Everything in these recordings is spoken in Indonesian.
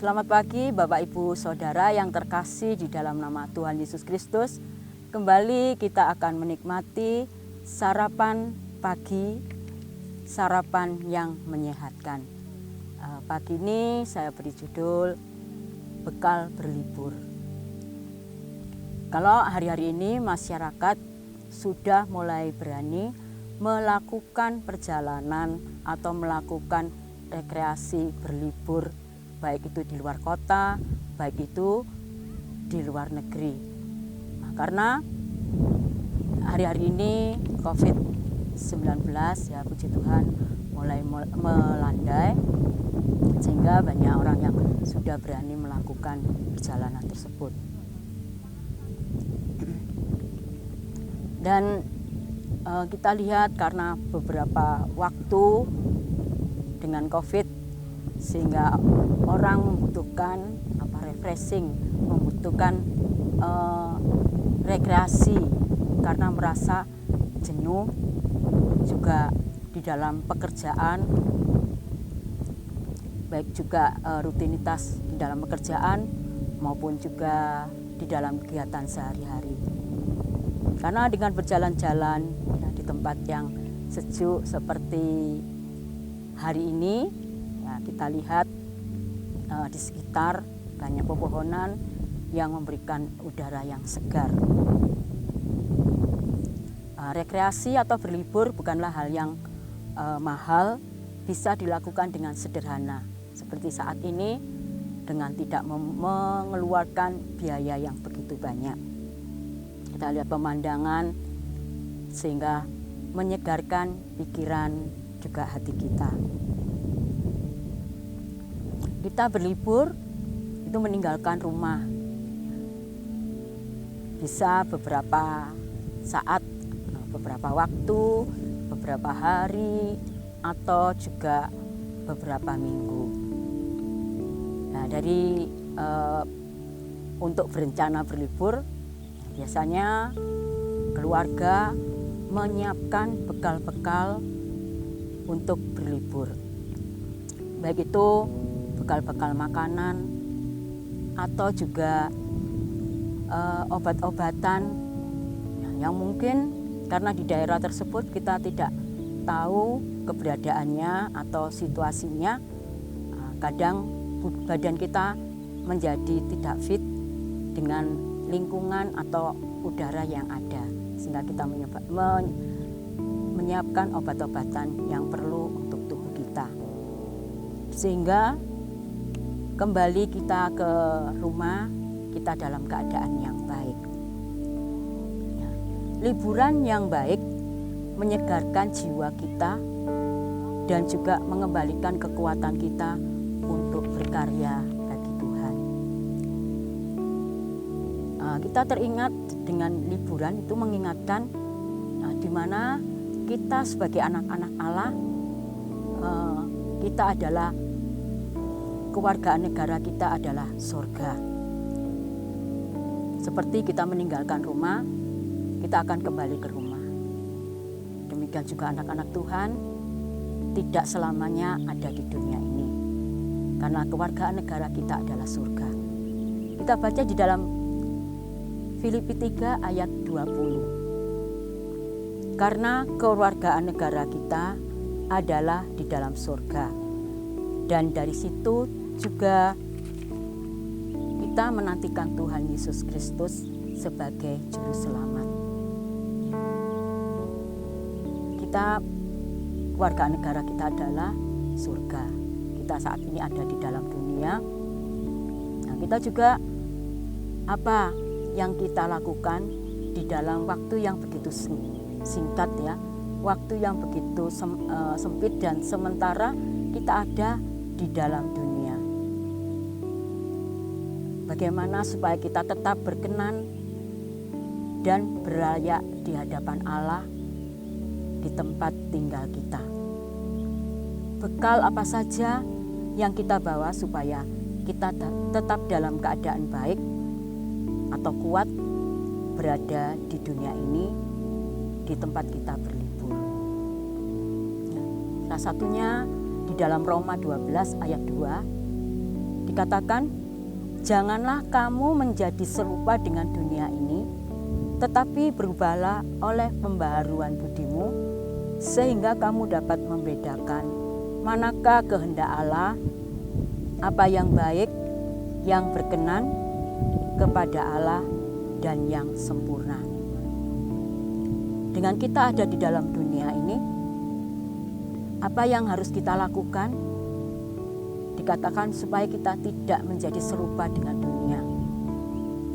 Selamat pagi Bapak Ibu Saudara yang terkasih di dalam nama Tuhan Yesus Kristus. Kembali kita akan menikmati sarapan pagi, sarapan yang menyehatkan. Pagi ini saya beri judul Bekal Berlibur. Kalau hari-hari ini masyarakat sudah mulai berani melakukan perjalanan atau melakukan rekreasi berlibur, baik itu di luar kota, baik itu di luar negeri. Karena hari-hari ini COVID-19 ya puji Tuhan mulai melandai, sehingga banyak orang yang sudah berani melakukan perjalanan tersebut. Dan kita lihat karena beberapa waktu dengan COVID, sehingga orang membutuhkan refreshing, membutuhkan rekreasi karena merasa jenuh juga di dalam pekerjaan, baik juga rutinitas di dalam pekerjaan maupun juga di dalam kegiatan sehari-hari. Karena dengan berjalan-jalan di tempat yang sejuk seperti hari ini, ya, kita lihat di sekitar banyak pepohonan yang memberikan udara yang segar. Rekreasi atau berlibur bukanlah hal yang mahal, bisa dilakukan dengan sederhana. Seperti saat ini dengan tidak mengeluarkan biaya yang begitu banyak. Kita lihat pemandangan sehingga menyegarkan pikiran juga hati kita. Kita berlibur itu meninggalkan rumah. Bisa beberapa saat, beberapa waktu, beberapa hari, atau juga beberapa minggu. Nah, untuk berencana berlibur, biasanya keluarga menyiapkan bekal-bekal untuk berlibur. Baik itu bekal-bekal makanan atau juga obat-obatan yang mungkin karena di daerah tersebut kita tidak tahu keberadaannya atau situasinya, kadang badan kita menjadi tidak fit dengan lingkungan atau udara yang ada, sehingga kita menyiapkan obat-obatan yang perlu untuk tubuh kita, sehingga kembali kita ke rumah kita dalam keadaan yang baik. Liburan yang baik menyegarkan jiwa kita dan juga mengembalikan kekuatan kita untuk berkarya bagi Tuhan. Kita teringat dengan liburan itu mengingatkan di mana kita sebagai anak-anak Allah, kita adalah kewargaan negara kita adalah surga. Seperti kita meninggalkan rumah, kita akan kembali ke rumah. Demikian juga anak-anak Tuhan tidak selamanya ada di dunia ini, karena kewargaan negara kita adalah surga. Kita baca di dalam Filipi 3 ayat 20. Karena kewargaan negara kita adalah di dalam surga, dan dari situ juga kita menantikan Tuhan Yesus Kristus sebagai juru selamat. Kewargaan negara kita adalah surga. Kita saat ini ada di dalam dunia. Nah, kita juga apa yang kita lakukan di dalam waktu yang begitu singkat ya, waktu yang begitu sempit dan sementara kita ada di dalam dunia. Bagaimana supaya kita tetap berkenan dan berlayak di hadapan Allah di tempat tinggal kita. Bekal apa saja yang kita bawa supaya kita tetap dalam keadaan baik atau kuat berada di dunia ini, di tempat kita berlibur. Salah satunya di dalam Roma 12 ayat 2 dikatakan, janganlah kamu menjadi serupa dengan dunia ini, tetapi berubahlah oleh pembaharuan budimu, sehingga kamu dapat membedakan manakah kehendak Allah, apa yang baik, yang berkenan kepada Allah, dan yang sempurna. Dengan kita ada di dalam dunia ini, apa yang harus kita lakukan? Dikatakan supaya kita tidak menjadi serupa dengan dunia.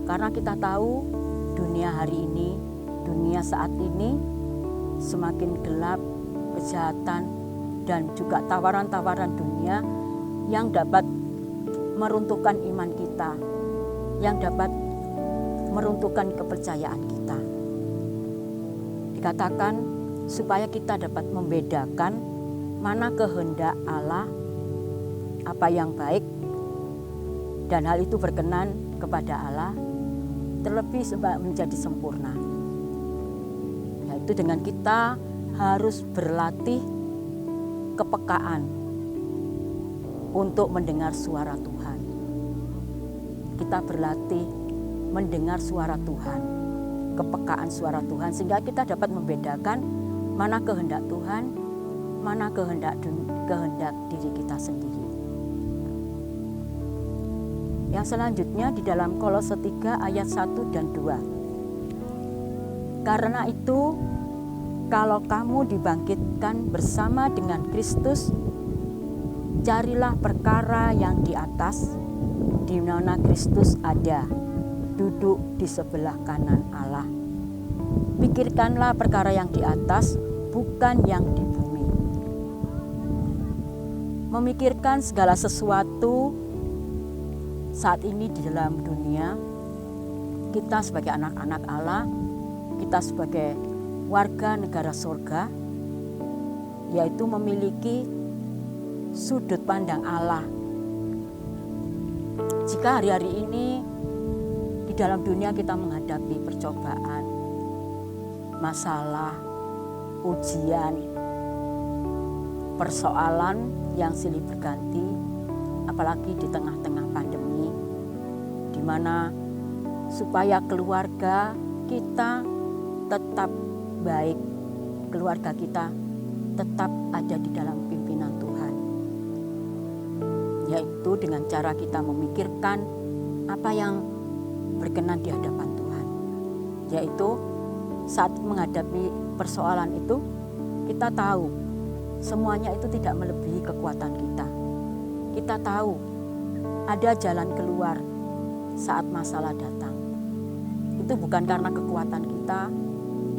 Karena kita tahu dunia hari ini, dunia saat ini semakin gelap, kejahatan, dan juga tawaran-tawaran dunia yang dapat meruntuhkan iman kita, yang dapat meruntuhkan kepercayaan kita. Dikatakan supaya kita dapat membedakan mana kehendak Allah, apa yang baik, dan hal itu berkenan kepada Allah, terlebih menjadi sempurna. Yaitu dengan kita harus berlatih kepekaan untuk mendengar suara Tuhan. Kita berlatih mendengar suara Tuhan, kepekaan suara Tuhan, sehingga kita dapat membedakan mana kehendak Tuhan, mana kehendak diri kita sendiri. Yang selanjutnya di dalam Kolose 3 ayat 1 dan 2. Karena itu, kalau kamu dibangkitkan bersama dengan Kristus, carilah perkara yang di atas, di mana Kristus ada, duduk di sebelah kanan Allah. Pikirkanlah perkara yang di atas, bukan yang di bumi. Memikirkan segala sesuatu saat ini di dalam dunia, kita sebagai anak-anak Allah, kita sebagai warga negara surga, yaitu memiliki sudut pandang Allah. Jika hari-hari ini di dalam dunia kita menghadapi percobaan, masalah, ujian, persoalan yang silih berganti, apalagi di tengah-tengah pandemi, di mana supaya keluarga kita tetap baik, keluarga kita tetap ada di dalam pimpinan Tuhan, yaitu dengan cara kita memikirkan apa yang berkenan di hadapan Tuhan, yaitu saat menghadapi persoalan itu kita tahu semuanya itu tidak melebihi kekuatan kita. Kita tahu ada jalan keluar saat masalah datang. Itu bukan karena kekuatan kita,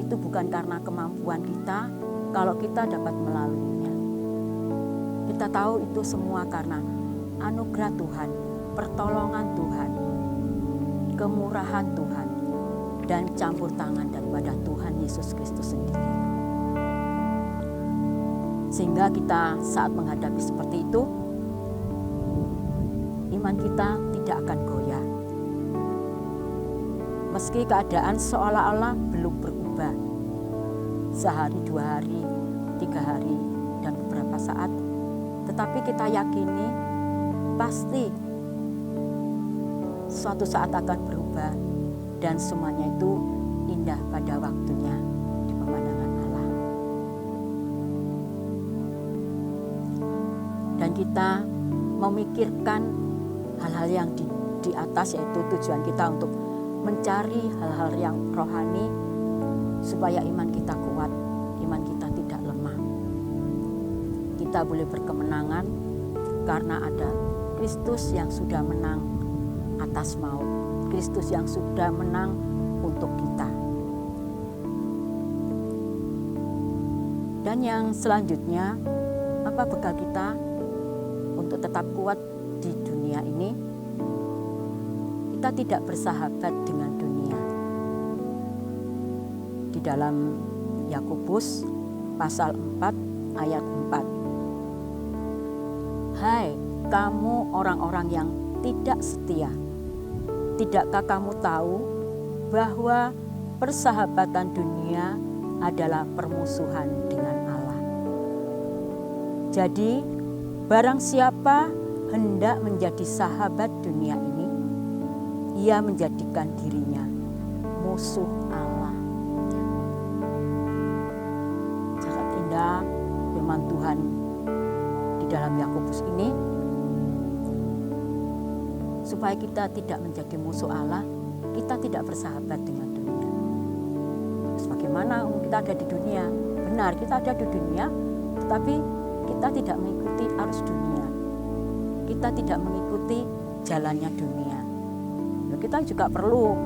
itu bukan karena kemampuan kita, kalau kita dapat melaluinya. Kita tahu itu semua karena anugerah Tuhan, pertolongan Tuhan, kemurahan Tuhan, dan campur tangan daripada Tuhan Yesus Kristus sendiri. Sehingga kita saat menghadapi seperti itu, iman kita tidak akan goyah. Meski keadaan seolah-olah belum berubah, sehari, 2 hari, 3 hari, dan beberapa saat, tetapi kita yakini pasti suatu saat akan berubah dan semuanya itu indah pada waktunya di pemandangan Allah. Dan kita memikirkan hal-hal yang di atas, yaitu tujuan kita untuk mencari hal-hal yang rohani supaya iman kita kuat, iman kita tidak lemah. Kita boleh berkemenangan karena ada Kristus yang sudah menang atas maut, Kristus yang sudah menang untuk kita. Dan yang selanjutnya, apa bekal kita untuk tetap kuat di dunia ini? Kita tidak bersahabat dengan dunia. Di dalam Yakobus pasal 4 ayat 4. Hai kamu orang-orang yang tidak setia, tidakkah kamu tahu bahwa persahabatan dunia adalah permusuhan dengan Allah? Jadi barang siapa hendak menjadi sahabat dunia ini, ia menjadikan dirinya musuh Allah. Sangat indah firman Tuhan di dalam Yakobus ini, supaya kita tidak menjadi musuh Allah, kita tidak bersahabat dengan dunia. Sebagaimana kita ada di dunia, benar kita ada di dunia, tetapi kita tidak mengikuti arus dunia. Kita tidak mengikuti jalannya dunia. Kita juga perlu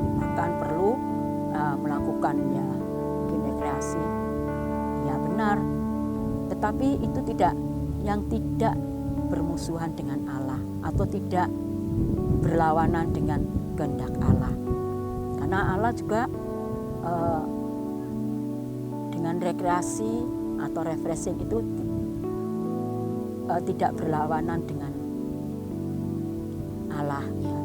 melakukan mungkin rekreasi, ya benar. Tetapi itu tidak bermusuhan dengan Allah atau tidak berlawanan dengan kehendak Allah. Karena Allah juga dengan rekreasi atau refreshing itu tidak berlawanan dengan Allah, ya.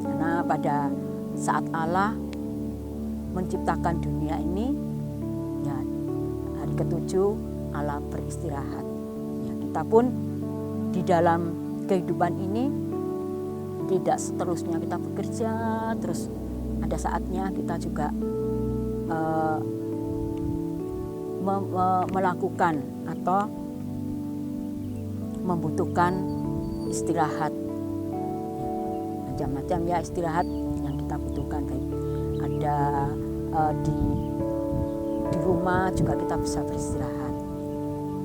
Karena pada saat Allah menciptakan dunia ini, ya, hari ke-7 Allah beristirahat. Ya, kita pun di dalam kehidupan ini tidak seterusnya kita bekerja terus. Ada saatnya kita juga melakukan atau membutuhkan istirahat. Macam-macam ya istirahat yang kita butuhkan, baik ada di rumah juga kita bisa beristirahat,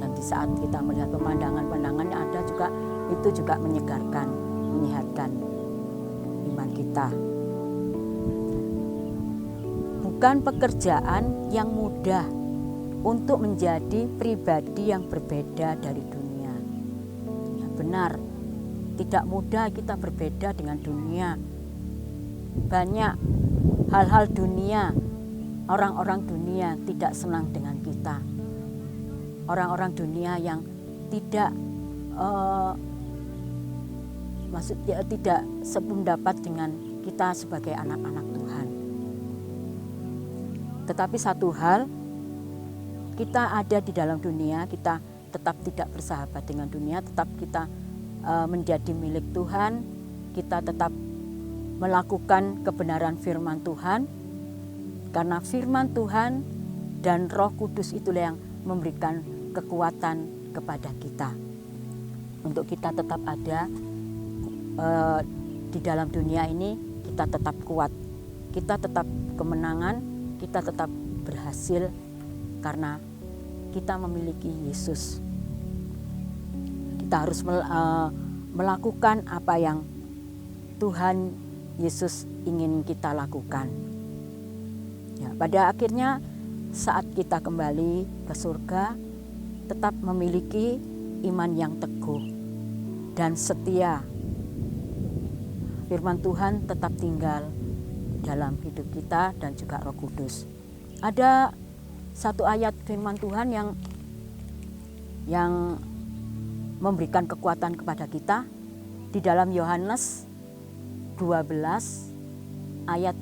dan di saat kita melihat pemandangan-pemandangan yang ada juga itu juga menyegarkan, menyehatkan iman kita. Bukan pekerjaan yang mudah untuk menjadi pribadi yang berbeda dari dunia. Ya, benar. Tidak mudah kita berbeda dengan dunia. Banyak hal-hal dunia, orang-orang dunia tidak senang dengan kita. Orang-orang dunia yang tidak maksudnya tidak sependapat dengan kita sebagai anak-anak Tuhan. Tetapi satu hal, kita ada di dalam dunia, kita tetap tidak bersahabat dengan dunia, tetap kita menjadi milik Tuhan, kita tetap melakukan kebenaran firman Tuhan, karena firman Tuhan dan Roh Kudus itulah yang memberikan kekuatan kepada kita untuk kita tetap ada di dalam dunia ini. Kita tetap kuat, kita tetap kemenangan, kita tetap berhasil karena kita memiliki Yesus. Kita harus melakukan apa yang Tuhan Yesus ingin kita lakukan. Ya, pada akhirnya saat kita kembali ke surga, tetap memiliki iman yang teguh dan setia. Firman Tuhan tetap tinggal dalam hidup kita dan juga Roh Kudus. Ada satu ayat firman Tuhan yang memberikan kekuatan kepada kita di dalam Yohanes 12 ayat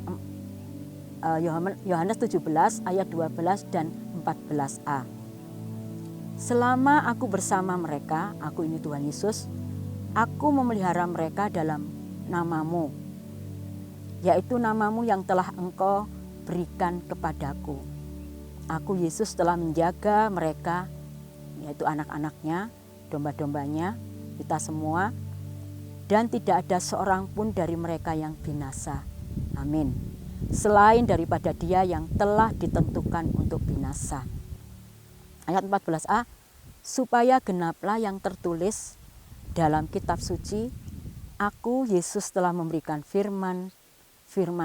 Yohanes 17 ayat 12 dan 14a. Selama aku bersama mereka, aku ini Tuhan Yesus, aku memelihara mereka dalam namamu, yaitu namamu yang telah engkau berikan kepadaku. Aku Yesus telah menjaga mereka, yaitu anak-anaknya, domba-dombanya, kita semua, dan tidak ada seorang pun dari mereka yang binasa. Amin. Selain daripada dia yang telah ditentukan untuk binasa. Ayat 14a, supaya genaplah yang tertulis dalam kitab suci, aku Yesus telah memberikan firman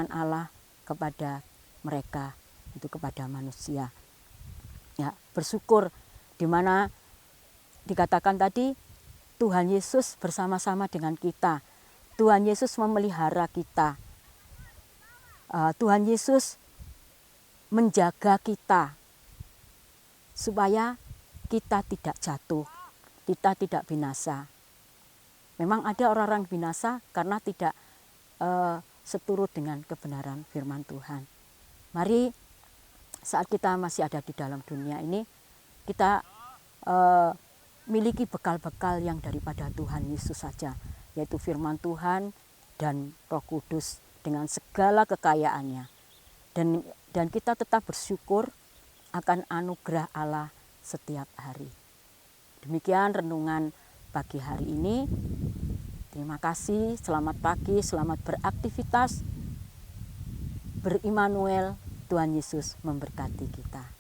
Allah kepada mereka, itu kepada manusia. Ya, bersyukur di mana dikatakan tadi Tuhan Yesus bersama-sama dengan kita. Tuhan Yesus memelihara kita. Tuhan Yesus menjaga kita supaya kita tidak jatuh, kita tidak binasa. Memang ada orang-orang binasa karena tidak seturut dengan kebenaran firman Tuhan. Mari saat kita masih ada di dalam dunia ini, kita miliki bekal-bekal yang daripada Tuhan Yesus saja. yaitu firman Tuhan dan Roh Kudus dengan segala kekayaannya. Dan kita tetap bersyukur akan anugerah Allah setiap hari. Demikian renungan pagi hari ini. Terima kasih, selamat pagi, selamat beraktivitas. Berimmanuel, Tuhan Yesus memberkati kita.